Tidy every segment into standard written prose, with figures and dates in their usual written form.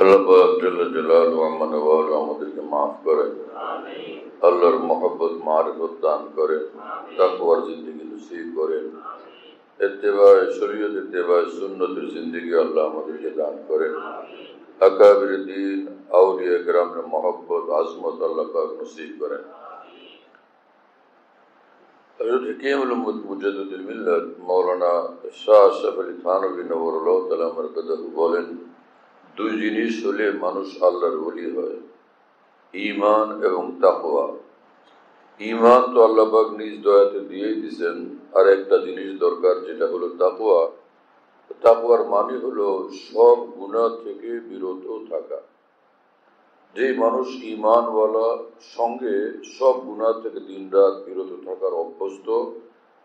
আল্লাহ পাক জাল্লা জালালুহু আম্মা নওয়ালু আমাদেরকে মাফ করেন, আল্লাহর মহব্বত মারিফত দান করেন, তাকওয়ার জিন্দেগি নসিব করেন, ইত্তেবায়ে শরীয়ত ইত্তেবায়ে সুন্নতের জিন্দেগি আল্লাহ আমাদেরকে দান করেন, আকাবির দ্বীন আউলিয়া কেরামের মহব্বত আজমত আল্লাহ পাক নসিব করেন। হযরত হাকিমুল উম্মত মুজাদ্দিদুল মিল্লাত মাওলানা শাহ আশরাফ আলী থানভী নওয়ারুল্লাহ তাআলা মারকাদাহু বলেন, দুই জিনিস হলে মানুষ আল্লাহর ওলি হয়, ঈমান এবং তাকওয়া। ঈমান তো আল্লাহ পাক নিজ দয়াতে দিয়েই দিয়েছেন, আর একটা জিনিস দরকার, যেটা হলো তাকওয়া। তাকওয়ার মানে হলো সব গুনাহ থেকে বিরত থাকা। যে মানুষ ঈমানওয়ালা, সঙ্গে সব গুনাহ থেকে দিনরাত বিরত থাকার অভ্যস্ত,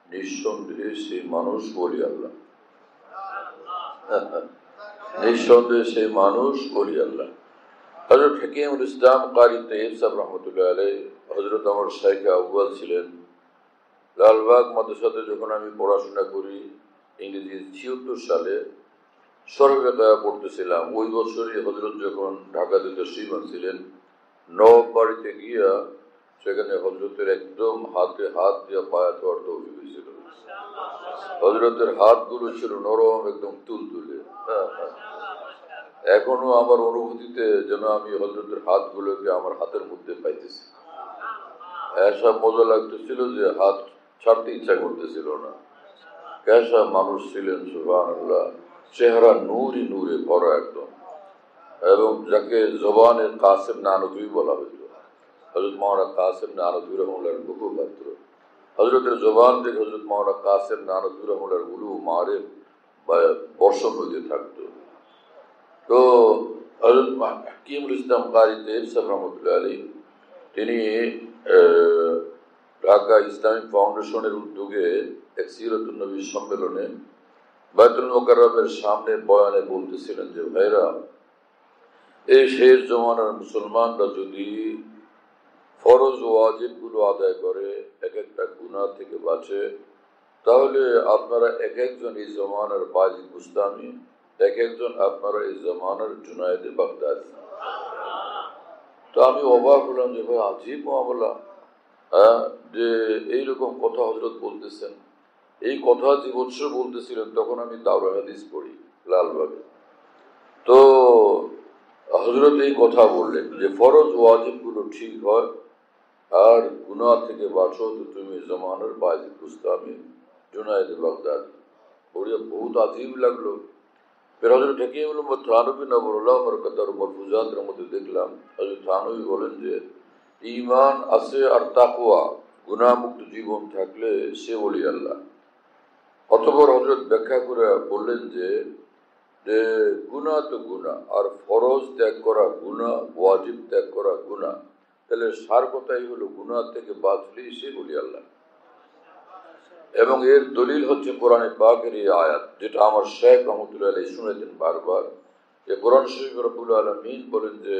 নিঃসন্দেহে সেই মানুষ ওলি আল্লাহ। নিঃসন্দেহে সেই মানুষ ওলি আল্লাহ। হযরত হাকিমুল ইসলাম কারি তাইয়্যিব সাহেব রহমতুল্লাহ আলাইহি হযরত আমার শাইখ আউয়াল ছিলেন। লালবাগ মাদ্রাসাতে যখন আমি পড়াশোনা করি, ইংরেজি ৭৬ সালে সরবেকায়া পড়তেছিলাম, ওই বছরই হযরত যখন ঢাকাতে তশরিফ আনছিলেন, নবাব বাড়িতে গিয়া সেখানে হযরতের একদম হাতে হাত দিয়া বায়াত হওয়ার তৌফিক হয়েছিল। হযরতের হাতগুলো ছিল নরম, একদম তুলতুলে। এখনো আমার অনুভূতিতে যেন আমি হযরতের হাতগুলোকে আমার হাতের মধ্যে পাইতেছি। এসব মজা লাগতেছিল যে হাত ছাড়তে ইচ্ছা করতেছিল না। কেসা মানুষ ছিলেন, সুবহানাল্লাহ। চেহারা নূরে নূরে ভরা একদম, এবং যাকে জবানের কাসেম নানভী বলা হইত। হযরত মাওলানা কাসেম নানভী রহমাতুল্লাহর মুখপাত্র। হযরতের জবান থেকে হযরত মাওলানা কাসেম নানভী রহমাতুল্লাহর উলুম মারিফ বর্ষণ হইতে থাকতো। তো হযরত হাকিমুল ইসলাম কারি তাইয়্যিব সাহেব রহমতুল্লাহ আলাইহি তিনি ঢাকা ইসলামিক ফাউন্ডেশনের উদ্যোগে এক সিরাতুন নবী সম্মেলনে বাইতুল মুকাররমের সামনে বয়ানে বলতেছিলেন যে, ভাইরা, এই শেষ জমানার মুসলমানরা যদি ফরজ ও ওয়াজিব গুলো আদায় করে, এক একটা গুনাহ থেকে বাঁচে, তাহলে আপনারা এক একজন এই জমানার বাজিদ বুস্তামি, এক একজন আপনারা এই জমানার জুনায়েদে বাগদাদি। তো আমি অবাক হলাম যে, ভাই, আজীব মামলা, যে এইরকম কথা হযরত বলতেছেন। এই কথা যে বছর বলতেছিলেন, তখন আমি দাওরা হাদিস পড়ি লালবাগে। তো হযরত এই কথা বললেন যে ফরজ ওয়াজিব গুলো ঠিক হয়, আর গুনাহ থেকে বাঁচো তো তুমি জমানার বাজিদ বুস্তামি, জুনায়েদে বাগদাদি। পড়ে বহুত আজীব লাগলো। ফের হযরত হাকিমুল উম্মত থানভী নওয়ারুল্লাহ মারকাদাহু মারফুজাতের মধ্যে দেখলাম হযরত থানভী বলেন যে ঈমান আছে আর তাকওয়া, গুনাহমুক্ত জীবন থাকলে সে ওলি আল্লাহ। অতঃপর হযরত ব্যাখ্যা করে বললেন যে গুনাহ তো গুনাহ, আর ফরজ ত্যাগ করা গুনাহ, ওয়াজিব ত্যাগ করা গুনাহ। তাহলে সার কথাই হলো গুনাহ থেকে বাঁচলেই সে ওলি আল্লাহ। এবং এর দলিল হচ্ছে কোরআনে পাকের এই আয়াত, যেটা আমার শাইখ রহমতুল্লাহ আলাইহি শুনেছেন বারবার। যে কোরআন শরীফে রব্বুল আলামিন বলেন যে,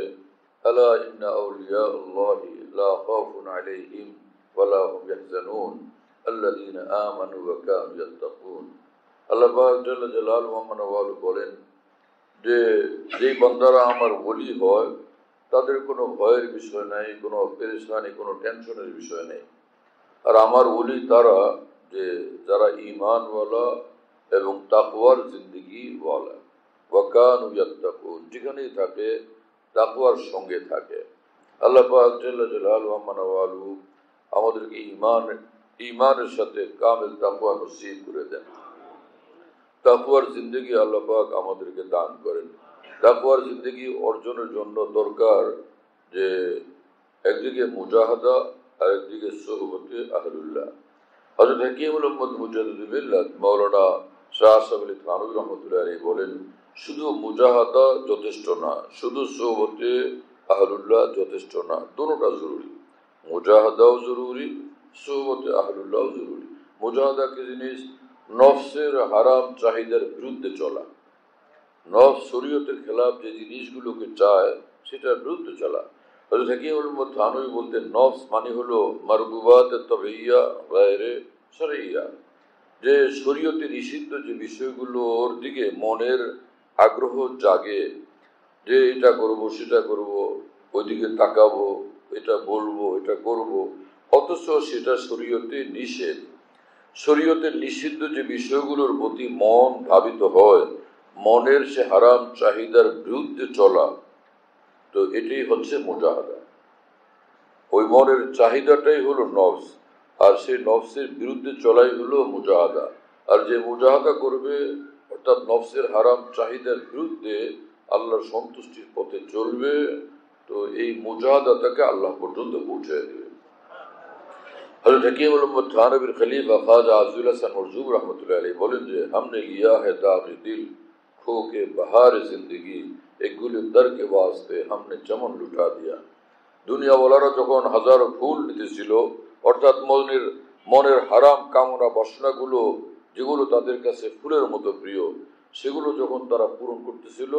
আলা ইন্না আউলিয়া আল্লাহি লা খাউফুন আলাইহিম ওয়া লা হুম ইয়াহজানুন আল্লাযীনা আমানু ওয়া কানু ইয়াত্তাকুন। আল্লাহ পাক জাল্লা জালালুহু ওয়া নওয়ালু বলেন যে, যেই বান্দারা আমার ওলি হয়, তাদের কোনো ভয়ের বিষয় নাই, কোনো পেরেশানি, কোনো টেনশনের বিষয় নেই। আর আমার ওলি তারা যে যারা ঈমানওয়ালা এবং তাকওয়ার জিন্দেগি ওয়ালা, ওয়া কানু ইয়াত্তাকুন, যেখানেই থাকে তাকওয়ার সঙ্গে থাকে। আল্লাহ পাক জাল্লা জালালুহু ওয়া নওয়ালু আমাদেরকে ঈমানের সাথে কামিল তাকওয়া নসিব করে দেন। তাকওয়ার জিন্দেগি আল্লাহ পাক আমাদেরকে দান করেন। তাকওয়ার জিন্দেগি অর্জনের জন্য দরকার যে একদিকে মুজাহাদা, আর একদিকে সোহবতে আহলুল্লাহ। হযরত হাকিমুল উম্মত মুজাদ্দিদুল মিল্লাত মাওলানা শাহ আশরাফ আলী থানভী রহমাতুল্লাহ আলাইহি বলেন, শুধু মুজাহাদা যথেষ্ট না, শুধু সোহবতে আহলুল্লাহ যথেষ্ট না, দুটোটা জরুরি। মুজাহাদাও জরুরি, সোহবতে আহলুল্লাহও জরুরি। মুজাহাদা কি জিনিস? নফসের হারাম চাহিদার বিরুদ্ধে চলা, নফস শরীয়তের খেলাফ যে জিনিসগুলোকে চায় সেটার বিরুদ্ধে চলা। হযরত হাকিমুল উম্মত থানভী বলতেন, নফস মানে হলো মারগুবাত তাবিইয়া গায়রে শরঈয়া, যে শরীয়তে নিষিদ্ধ যে বিষয়গুলোর দিকে মনের আগ্রহ জাগে, যে এটা করব সেটা করব, ওইদিকে তাকাবো, এটা বলবো, এটা করব, অথচ সেটা শরীয়তে নিষেধ। শরীয়তের নিষিদ্ধ যে বিষয়গুলোর প্রতি মন ধাবিত হয়, মনের সে হারাম চাহিদার বিরুদ্ধে চলা, তো এটাই হচ্ছে মুজাহাদা। ওই মনের চাহিদাটাই হলো নফস, আর সেই নফসের বিরুদ্ধে চলাই হলো মুজাহাদা। আর যে মুজাহাদা করবে, অর্থাৎ নফসের হারাম চাহিদার বিরুদ্ধে আল্লাহর সন্তুষ্টির পথে চলবে, তো এই মুজাহাদা তাকে আল্লাহ পর্যন্ত পৌঁছে দেবে। হযরত হাকিম উম্মত থানবীর খলিফা খাজা আজুল হাসান মরজুব रहमतुल्लाह अलैह বলেন যে हमने लिया है दाग दिल खो के बहार जिंदगी एक गुल दर के वास्ते हमने चमन लुटा दिया। দুনিয়াওয়ালারা যখন হাজারো ফুল নিতেছিল, অর্থাৎ মনের হারাম কামনা বাসনাগুলো যেগুলো তাদের কাছে ফুলের মতো প্রিয়, সেগুলো যখন তারা পূরণ করতেছিল,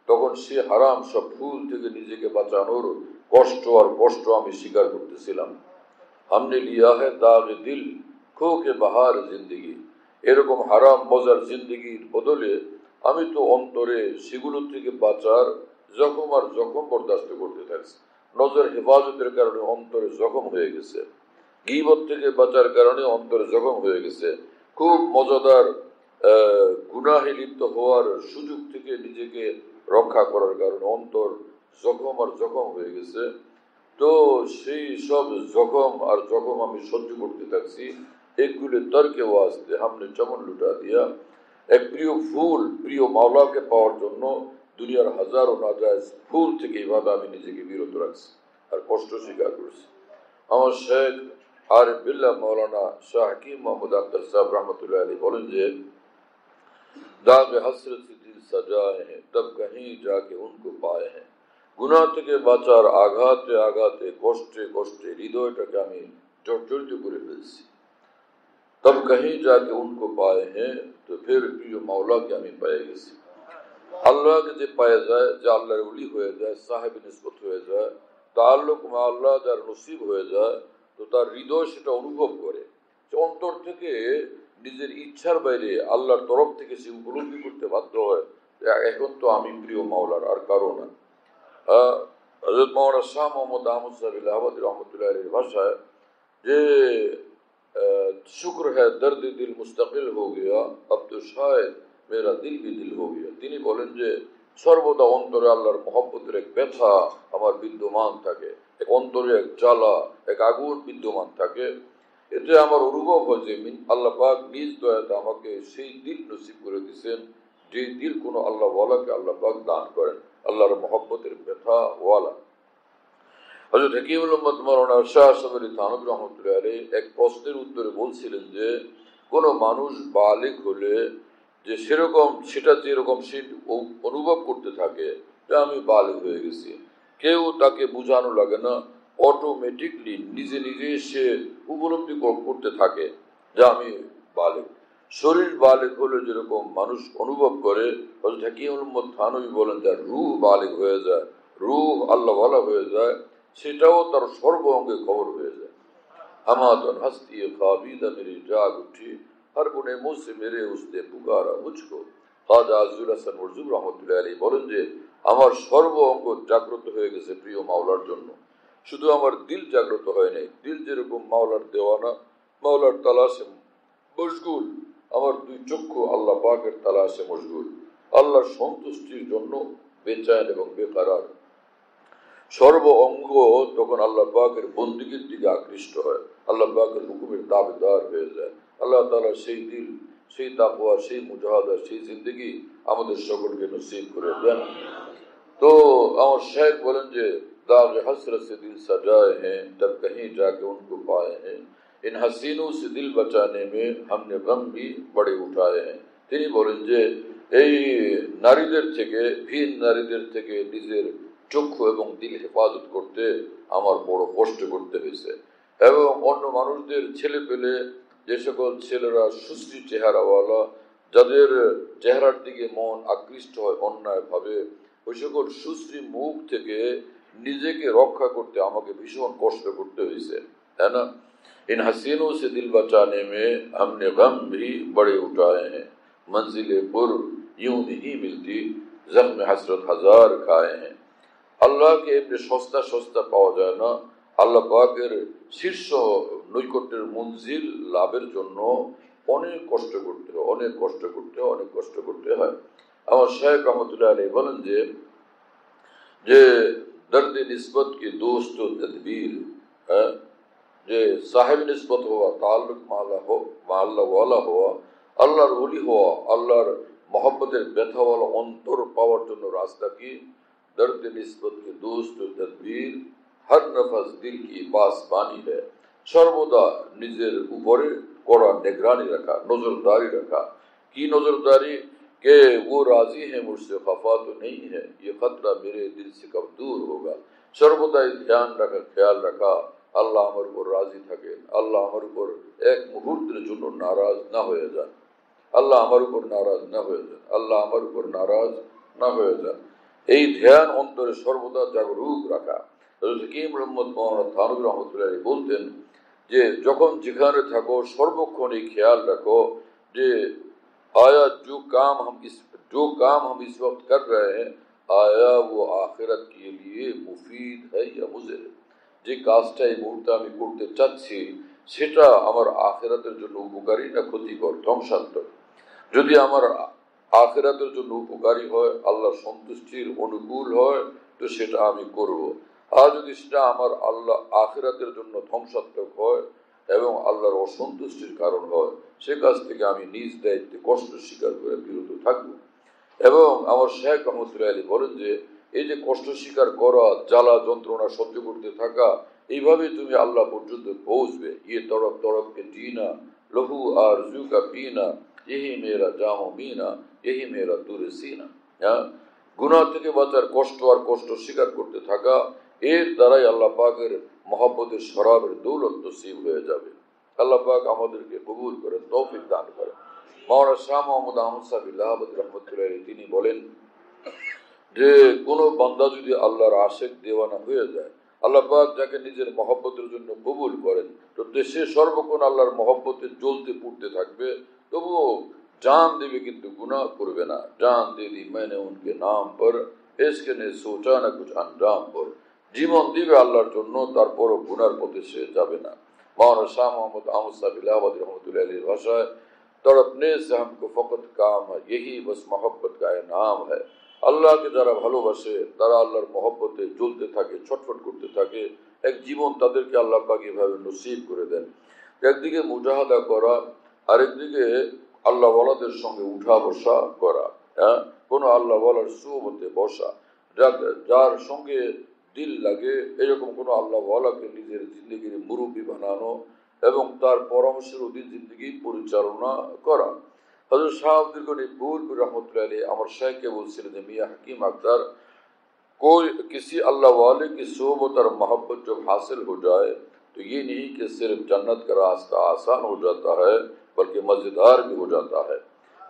তখন সে হারাম সব ফুল থেকে নিজেকে বাঁচানোর কষ্ট আমি স্বীকার করতেছিলাম। हमने लिया है दाग दिल खो के बहार जिंदगी, এরকম হারাম মজার জিন্দেগির বদলে আমি তো অন্তরে সেগুলো থেকে বাঁচার জখম বরদাস্ত করতে থাকছি। নজর হেফাজতের কারণে অন্তরে জখম হয়ে গেছে, গীবত থেকে বাঁচার কারণে অন্তরে জখম হয়ে গেছে, খুব মজাদার গুনাহে লিপ্ত হওয়ার সুযোগ থেকে নিজেকে রক্ষা করার কারণে অন্তর জখম হয়ে গেছে। তো সেই সব জখম আমি সহ্য করতে থাকছি। একগুলো তর্কে ওয়াস্তে हमने चमन लुटा दिया। এক প্রিয় ফুল, প্রিয় মাওলাকে পাওয়ার জন্য দুনিয়ার হাজারো নাজায়েজ ফুল থেকে এইভাবে আমি নিজেকে বিরত রাখছি আর কষ্ট স্বীকার করছি। আমার শেখ আরিফ বিল্লাহ মৌলানা শাহ হাকিম মোহাম্মদ আখতার সাহেব रहमतुल्लाह अलैह বলেন যে दाग हसरत से दिल सजाए हैं तब कहीं जाके उनको पाए हैं। গুনাহ থেকে বাঁচার আঘাতে কষ্টে হৃদয়টাকে আমি জর্জরিত করে ফেলছি। तब कहीं जाके उनको पाए हैं, तो फिर প্রিয় মাওলাকে আমি পেয়ে গেছি। আল্লাহকে যে পাওয়া যায়, যে আল্লাহর ওলি হয়ে যায়, সাহেব নিসবত হয়ে যায়, তাআল্লুক মা আল্লাহ যার নসিব হয়ে যায়, তো তার হৃদয় সেটা অনুভব করে, যে অন্তর থেকে নিজের ইচ্ছার বাইরে আল্লাহর তরফ থেকে সে উপলব্ধি করতে বাধ্য হয়, এখন তো আমি প্রিয় মাওলার, আর কারো না। হযরত মাওলানা শাহ মোহাম্মদ আহমদ সাহেব ইলাহাবাদী रहमतुल्लाह अलैह ভাষায় যে शुक्र है दर्द दिल मुस्तकिल हो गया अब तो शायद मेरा दिल भी दिल हो गया। তিনি বলেন যে সর্বদা অন্তরে আল্লাহর মহব্বতের এক ব্যথা আমার বিদ্যমান থাকে, এক অন্তরে এক জ্বালা, এক আগুন বিদ্যমান থাকে। এতে আমার অনুভব হয় যে আল্লাহ পাক নিজ দয়াতে আমাকে সেই দিল নসিব করে দিয়েছেন, যে দিল কোনো আল্লাহ ওয়ালাকে আল্লাহ পাক দান করেন, আল্লাহর মহব্বতের ব্যথা ওয়ালা। হযরত হাকিমুল উম্মত মাওলানা শাহ আশরাফ আলী থানভী রাহমাতুল্লাহ আলাইহি এক প্রশ্নের উত্তরে বলছিলেন যে কোনো মানুষ বালিগ হলে যে সেটা যেরকম সে অনুভব করতে থাকে যে আমি বালিগ হয়ে গেছি, কেউ তাকে বোঝানো লাগে না, অটোমেটিকলি নিজে সে উপলব্ধি করতে থাকে যে আমি বালিগ। শরীর বালিগ হলে যেরকম মানুষ অনুভব করে, হযরত হাকিমুল উম্মত থানভী বলেন যার রূহ বালিগ হয়ে যায়, রূহ আল্লাহ ওয়ালা হয়ে যায়, সেটাও তার সর্ব অঙ্গে খবর হয়ে যায়। হামাদন হস্তি খাবিদা মেরি জাগ উঠি হর গুনে মুঝ সে মেরে উসনে পুকারা মুঝকো। খাজা আজুল হাসান মরজুব रहमतुल्लाह अलैह বলেন যে আমার সর্ব অঙ্গ জাগ্রত হয়ে গেছে প্রিয় মাওলার জন্য, শুধু আমার দিল জাগ্রত হয় নাই। দিল যেরকম মাওলার দেওয়ানা, মাওলার তালাশে মশগুল, আমার দুই চক্ষু আল্লাহ পাকের তালাশে মশগুল, আল্লাহর সন্তুষ্টির জন্য বেচাইন এবং বেকারার। সর্ব অঙ্গ তখন আল্লাহ পাকের বন্দিগির দিকে আকৃষ্ট হয়, আল্লাহ পাকের হুকুমের তাবেদার হয়ে যায়। আল্লাহ তাআলা সেই দিল, সেই তাকওয়া, সেই মুজাহাদা, সেই জিন্দেগি আমাদের সকলকে নসিব করে দেন। তো আমার শেখ বলেন যে दाग हसरत से दिल सजाए हैं तब कहीं जाके उनको पाए हैं, इन हसीनों से दिल बचाने में हमने गम भी बड़े उठाए हैं। তিনি বলেন যে এই নারীদের থেকে নিজের চক্ষু এবং দিল হেফাজত করতে আমার বড় কষ্ট করতে হয়েছে, এবং অন্য মানুষদের ছেলে পেলে, যে সকল ছেলেরা সুশ্রী চেহারাওয়ালা, যাদের চেহারার দিকে মন আকৃষ্ট হয় অন্যায়ভাবে, ওই সকল সুশ্রী মুখ থেকে নিজেকে রক্ষা করতে আমাকে ভীষণ কষ্ট করতে হয়েছে, তাই না। इन हसीनों से दिल बचाने में हमने गम भी बड़े उठाए हैं, मंजिले पुर यूं नहीं मिलती जख्म हसरत हजार खाए हैं। আল্লাহকে এমনি সস্তা সস্তা পাওয়া যায় না। আল্লাহ পাকের শীর্ষ নৈকট্যের মঞ্জিল লাভের জন্য অনেক কষ্ট করতে হয়, অনেক কষ্ট করতে হয়, অনেক কষ্ট করতে হয়। আমার শাইখ রহমতুল্লাহ আলাইহি বলেন যে দর্দ নিসবত কি দোস্ত তদবীর, যে সাহেব নিসবত হওয়া, তাল্লুক আল্লাহ ওয়ালা হওয়া, আল্লাহর ওলি হওয়া, আল্লাহর মহব্বতের ব্যথাওয়ালা অন্তর পাওয়ার জন্য রাস্তা কি? दर्द निस्बत के दोस्त तदबीर हर नफस दिल की पासबानी है। सर्वदा निजेर ऊपरे कड़ा निगरानी रखा, नजरदारी रखा। की नजरदारी के वो राजी है मुझसे, खफा तो नहीं है, ये खतरा मेरे दिल से कब दूर होगा। सर्वदा ध्यान रखा, ख्याल रखा আল্লাহ আমার উপর রাজি থাকেন, আল্লাহ আমার উপর এক মুহূর্তের জন্য নারাজ না হয়ে যান, আল্লাহ আমার উপর নারাজ না হয়ে যান, আল্লাহ আমার উপর নারাজ না হয়ে যান। এই ধ্যান অন্তরে সর্বদা জাগরুক রাখা। হাকিম মোহাম্মদ মওলানা থানভী রহমতুল্লাহ বলতেন যে যখন যেখানে থাকো সর্বক্ষণ এই খেয়াল রাখো যে आया जो काम हम इस वक्त कर रहे हैं आया वो आखिरत के लिए मुफीद है या मुज़िर। যে কাজটা এই মুহূর্তে আমি করতে চাচ্ছি সেটা আমার আখিরাতের জন্য উপকারী না ক্ষতিকর, ধ্বংসাত্মক। যদি আমার আখিরাতের জন্য উপকারী হয়, আল্লাহর সন্তুষ্টির অনুকূল হয়, তো সেটা আমি করব। আর যদি সেটা আমার আল্লাহ আখিরাতের জন্য ধ্বংসাত্মক হয় এবং আল্লাহর অসন্তুষ্টির কারণ হয়, সে কাজ থেকে আমি নিজ দায়িত্বে কষ্ট স্বীকার করে বিরত থাকব। এবং আমার শাইখ রহমতুল্লাহ আলাইহি বলেন যে এই যে কষ্ট স্বীকার করা, জ্বালা যন্ত্রণা সহ্য করতে থাকা, এইভাবে তুমি আল্লাহ পর্যন্ত পৌঁছবে। ইয়ে তড়প তড়পকে জিনা লহু আর জুকা পিনা यही मेरा जामो मीना यही मेरा दूर सीना। গুনাহ থেকে বাঁচার কষ্ট আর কষ্ট স্বীকার করতে থাকা, এর দ্বারাই আল্লাহ পাকের মহব্বতের শরাবের দৌলত নসিব হয়ে যাবে। আল্লাহ পাক আমাদেরকে কবুল করেন, তৌফিক দান করেন। মাওলানা শাহ মোহাম্মদ আহমদ সাহেব ইলাহাবাদী রহমতুল্লাহ আলাইহি তিনি বলেন যে কোনো বান্দা যদি আল্লাহর আশেক দেওয়ানা হয়ে যায়, আল্লাহ পাক যাকে নিজের মহব্বতের জন্য কবুল করেন, তো সে সর্বক্ষণ আল্লাহর মহব্বতে জ্বলতে পুড়তে থাকবে, তবুও जान देवे किंतु गुनाह करवे ना। जान दे दी मैंने उनके नाम पर, इसके ने सोचा ना कुछ अंजाम पर। जीवन दिवे আল্লাহর জন্য, তারপরও গুনার পথে সে যাবে না। মাওলানা শাহ মোহাম্মদ আহমদ সাহেব ইলাহাবাদী রহমতুল্লাহ আলাইহির ভাষায় तड़पने से हमको फकत काम है, यही बस मोहब्बत का नाम है। আল্লাহকে যারা ভালোবাসে তারা আল্লাহর মহব্বতে জ্বলতে থাকে, ছটফট করতে থাকে, এক জীবন তাদেরকে আল্লাহ পাক এভাবে নসিব করে দেন। একদিকে মুজাহাদা করা, আরেকদিকে আল্লাহ ওয়ালাদের সঙ্গে উঠা বসা করা, কোনো আল্লাহ ওয়ালার সুহবতে বসা, যার সঙ্গে দিল লাগে এরকম কোনো আল্লাহ ওয়ালাকে নিজের জিন্দগির মুরব্বী বানানো এবং তার পরামর্শের অধীন জিন্দগি পরিচালনা করা। हज़रत शाह अब्दुल गनी फूलपुर रहमतुल्लाह अलैह अमर शाह के बोलते मियाँ हकीम अख्तर, कोई किसी अल्लाह वाले की सोबत और मोहब्बत जब हासिल हो जाए तो ये नहीं कि सिर्फ जन्नत का रास्ता आसान हो जाता है बल्कि मज़ेदार भी हो जाता है।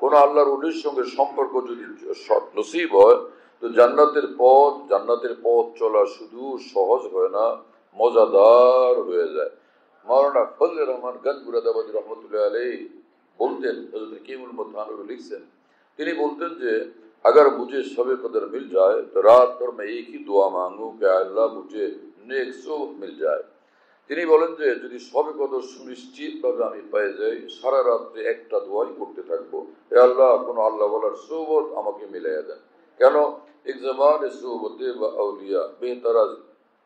কোনো আল্লাহর ওলির সঙ্গে সম্পর্ক যদি নসিব হয় তো জান্নাতের পথ চলা শুধু সহজ হয় না, মজাদার হয়ে যায়। মাওলানা ফজলে রহমান গঞ্জ মুরাদাবাদী রহমতুল্লাহ আলাইহি बोलतें हज़रत हकीमुल मुत्तानवी लिखतें, তিনি বলতেন যে अगर मुझे शब कदर मिल जाए तो रात भर मैं एक ही दुआ मांगूं कि अल्लाह मुझे नेक सोबत मिल जाए। তিনি বলেন যে যদি শবে কদর সুনিশ্চিতভাবে আমি পেয়ে যাই, সারা রাত্রে একটা দোয়াই করতে থাকবো, হে আল্লাহ কোনো আল্লাহ ওয়ালার সোবত আমাকে মিলাইয়া দেন। কেন? এক জমানে সোবতে বা আউলিয়া বেহতরা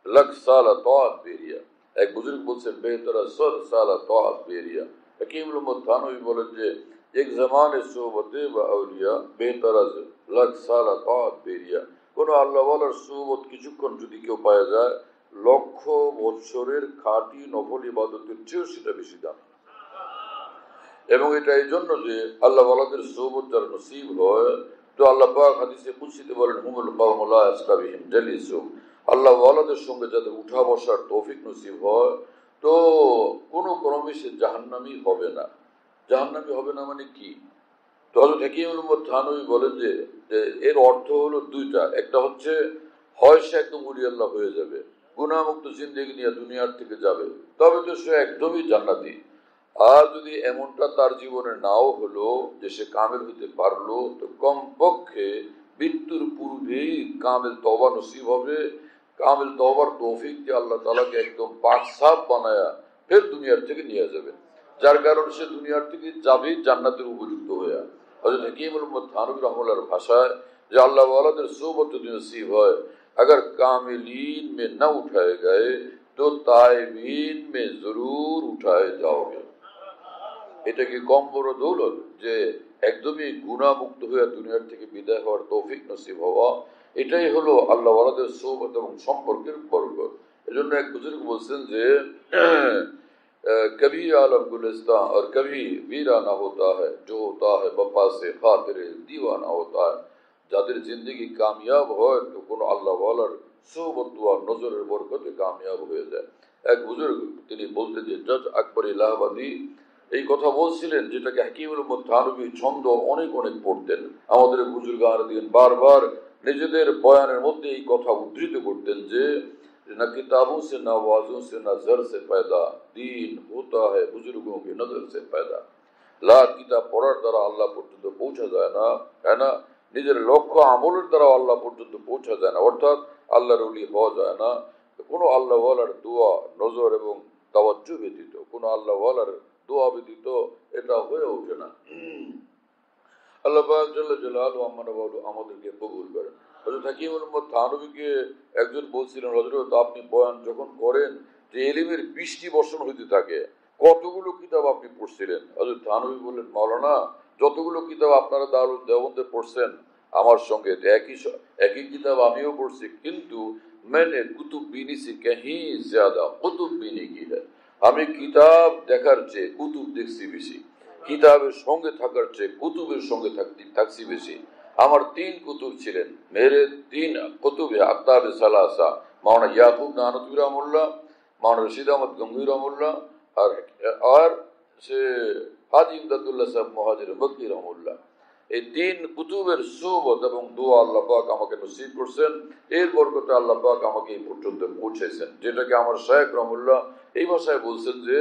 লাখ সালা তাআত বেরিয়া। এক বুজুর্গ বলছেন বেহতরা 100 সালা তাআত বেরিয়া। हकीमुल मुत्तानवी बोलें जे एक जमाने सोबते व अउलिया बेहतराज लाख साला ताअत बेरिया। কোনো আল্লাহ ওয়ালার সোবত কিছুক্ষণ যদি কেউ পাওয়া যায়, লক্ষ বৎসরের খাঁটি নফল ইবাদতের চেয়েও সেটা বেশি দাম। এবং এটা এই জন্য যে আল্লাহ ওয়ালাদের সোবত যার নসিব হয়, তো আল্লাহ পাক হাদিসে কুদসিতে বলেন হুমুল কওমু লা ইয়াসকা বিহিম জালিসুম। আল্লাহ ওয়ালাদের সঙ্গে যাদের উঠা বসার তৌফিক নসিব হয় তো কোনো ক্রমে সে জাহান্নামী হবে না। জাহান্নামী হবে না মানে কি? তো হযরত হকিমুল মুত্তানবী বলেন যে এর অর্থ হলো দুইটা। একটা হচ্ছে হয় সে একদম ওলি আল্লাহ হয়ে যাবে, গুনাহমুক্ত জিন্দেগি নিয়ে দুনিয়ার থেকে যাবে, তবে তো সে একদমই জান্নাতি। আর যদি এমনটা তার জীবনে নাও হলো যে সে কামেল হতে পারলো, তো কমপক্ষে মৃত্যুর পূর্বেই কামিল তওবা নসিব হবে। কামিল তওবার তৌফিক দিয়ে আল্লাহ তাআলাকে একদম পাক সাফ বানায়া ফের দুনিয়ার থেকে নিয়ে যাবে, যার কারণে সে দুনিয়ার থেকে যাবে জান্নাতের উপযুক্ত হয়ে। হযরত হাকিমুল উম্মত থানভী রাহমাতুল্লাহর ভাষায় যে আল্লাহ ওয়ালাদের সোহবত যদি নসিব হয়, अगर कामिलीन में न उठाए गए तो ताइबीन में जरूर उठाए जाओगे। এটা কি কম বড় দৌলত যে একদমই গুনাহমুক্ত হয়ে দুনিয়ার থেকে বিদায় হওয়ার তৌফিক নসিব হওয়া? এটাই হলো আল্লাহ ওয়ালাদের সোহবত এবং সম্পর্কের বরকত। এজন্য এক বুজুর্গ বলছেন যে कभी आलम गुलिस्तां और कभी वीराना होता है, जो होता है वफा से खातिर दीवाना होता है। যাদের জিন্দেগি কামিয়াব হয় তো কোনো আল্লাহ ওয়ালার সোহবত ও নজরের বরকতে কামিয়াব হয়ে যায়। এক বুজুর্গ তিনি বলতেন যে জজ আকবর ইলাহাবাদী এই কথা বলছিলেন, যেটাকে হাকিমুল উম্মত থানভী ছন্দ অনেক অনেক পড়তেন। আমাদের বুজুর্গান দিন বারবার নিজেদের বয়ানের মধ্যে এই কথা উদ্ধৃত করতেন যে ना किताबों से ना वाजों से ना जर से पैदा, दीन होता है बुजुर्गों की नजर से पैदा। ला किताब পড়ার দ্বারা আল্লাহ পর্যন্ত পৌঁছা যায় না, তাই না? নিজের লক্ষ্য আমলের দ্বারা আল্লাহ পর্যন্ত পৌঁছা যায় না, অর্থাৎ আল্লাহর ওলি হওয়া যায় না কোনো আল্লাহ ওয়ালার দোয়া নজর এবং তাওয়াজ্জু ব্যতীত, কোনো আল্লাহ ওয়ালার দোয়া ব্যতীত এটা হয়ে ওঠে না। আল্লাহ পাক জাল্লা জালালুহু আমাদেরকে কবুল করেন। হযরত হাকিমুল উম্মত থানভীকে একজন বলছিলেন, হযরত আপনি বয়ান যখন করেন যে ইলমের বৃষ্টি বর্ষণ হইতে থাকে, কতগুলো কিতাব আপনি পড়ছিলেন? হযরত থানভী বললেন, মাওলানা যতগুলো কিতাব আপনারা দারুল দেওবন্দে পড়ছেন আমার সঙ্গে একই কিতাব আমিও পড়ছি, কিন্তু मैंने कुतुब बीनी से कहीं ज्यादा कुतुब बीनी की है। আমি কিতাব দেখার চেয়ে কুতুব দেখছি বেশি, কিতাবের সঙ্গে থাকার চেয়ে কুতুবের সঙ্গে থাকছি বেশি। আমার 3 কুতুব ছিলেন, মেরে 3 কুতুবে আক্তাব সালাসা, মাওলানা ইয়াকুব নানতবী রহমাতুল্লাহ, মাওলানা রশিদ আহমদ গঙ্গুই রহমাতুল্লাহ আর সে হাজী ইমদাদুল্লাহ সাহেব মুহাজির মক্কি রহমাতুল্লাহ। এই 3 কুতুবের সোহবত এবং দোয়া আল্লাহ পাক আমাকে নসিব করছেন। এর বরকতে আল্লাহ পাক আমাকে এই পর্যন্ত পৌঁছেছেন, যেটাকে আমার শায়খ রহমাতুল্লাহ এই ভাষায় বলছেন যে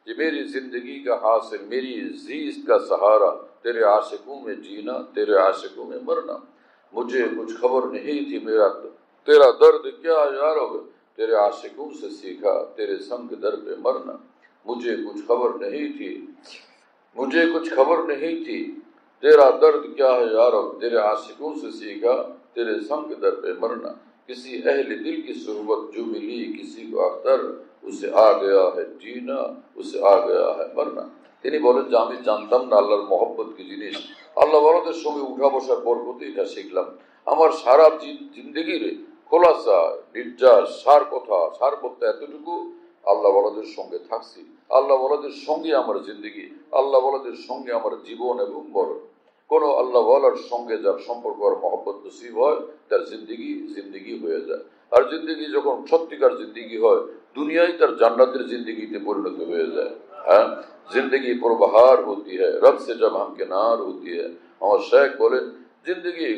मेरी जिंदगी का हासिल मेरी जीस्त का सहारा, तेरे आशिकों में जीना तेरे आशिकों में मरना। मुझे कुछ खबर नहीं थी मेरा तेरा दर्द क्या है यारो, तेरे आशिकों से सीखा तेरे संग दर पे मरना। मुझे कुछ खबर नहीं थी तेरा दर्द क्या है यारो, तेरे आशिकों से सीखा तेरे संग दर पे मरना। किसी अहले दिल की सोहबत जो मिली किसी को अख्तर, उसे आ गया है जीना उसे आ गया है मरना। তিনি বলেন যে আমি জানতাম না আল্লাহর মহব্বত কি জিনিস, আল্লাহ ওয়ালাদের সঙ্গে উঠা বসার বরকতে এটা শিখলাম। আমার সারা জিন্দেগির খোলাসা নির্যাস সার বলতে এতটুকু, আল্লাহ ওয়ালাদের সঙ্গে থাকছি, আল্লাহ ওয়ালাদের সঙ্গে আমার জিন্দেগি, আল্লাহ ওয়ালাদের সঙ্গে আমার জীবন এবং মরণ। কোনো আল্লাহ ওয়ালার সঙ্গে যার সম্পর্ক আর মহব্বত নসিব হয় তার জিন্দেগি হয়ে যায়। আর জিন্দেগি যখন সত্যিকার জিন্দেগি হয়, দুনিয়ায় তার জান্নাতের জিন্দেগিতে পরিণত হয়ে যায়। হ্যাঁ, जिंदगी पुरबहार होती है रब से जब हम किनार होती है। আমার শেখ বলেন জিন্দেগি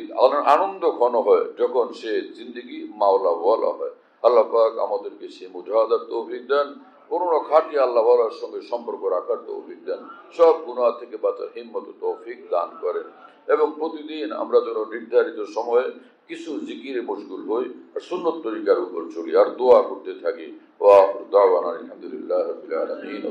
আনন্দ ঘন হয় যখন সে জিন্দেগি মাওলা ওয়ালা হয়। আল্লাহ পাক আমাদেরকে সে মুজাহাদার তৌফিক দেন, কোনো খাঁটি আল্লাহ ওয়ালার সঙ্গে সম্পর্ক রাখার তৌফিক দেন, সব গুনাহ থেকে বাঁচার হিম্মত ও তৌফিক দান করেন, এবং প্রতিদিন আমরা যেন নির্ধারিত সময়ে কিছু জিকিরে মশগুল হই আর সুন্নত তরিকার উপর চলি আর দোয়া করতে থাকি। ওয়া আখিরু দাওয়ানা আলহামদুলিল্লাহি রাব্বিল আলামিন।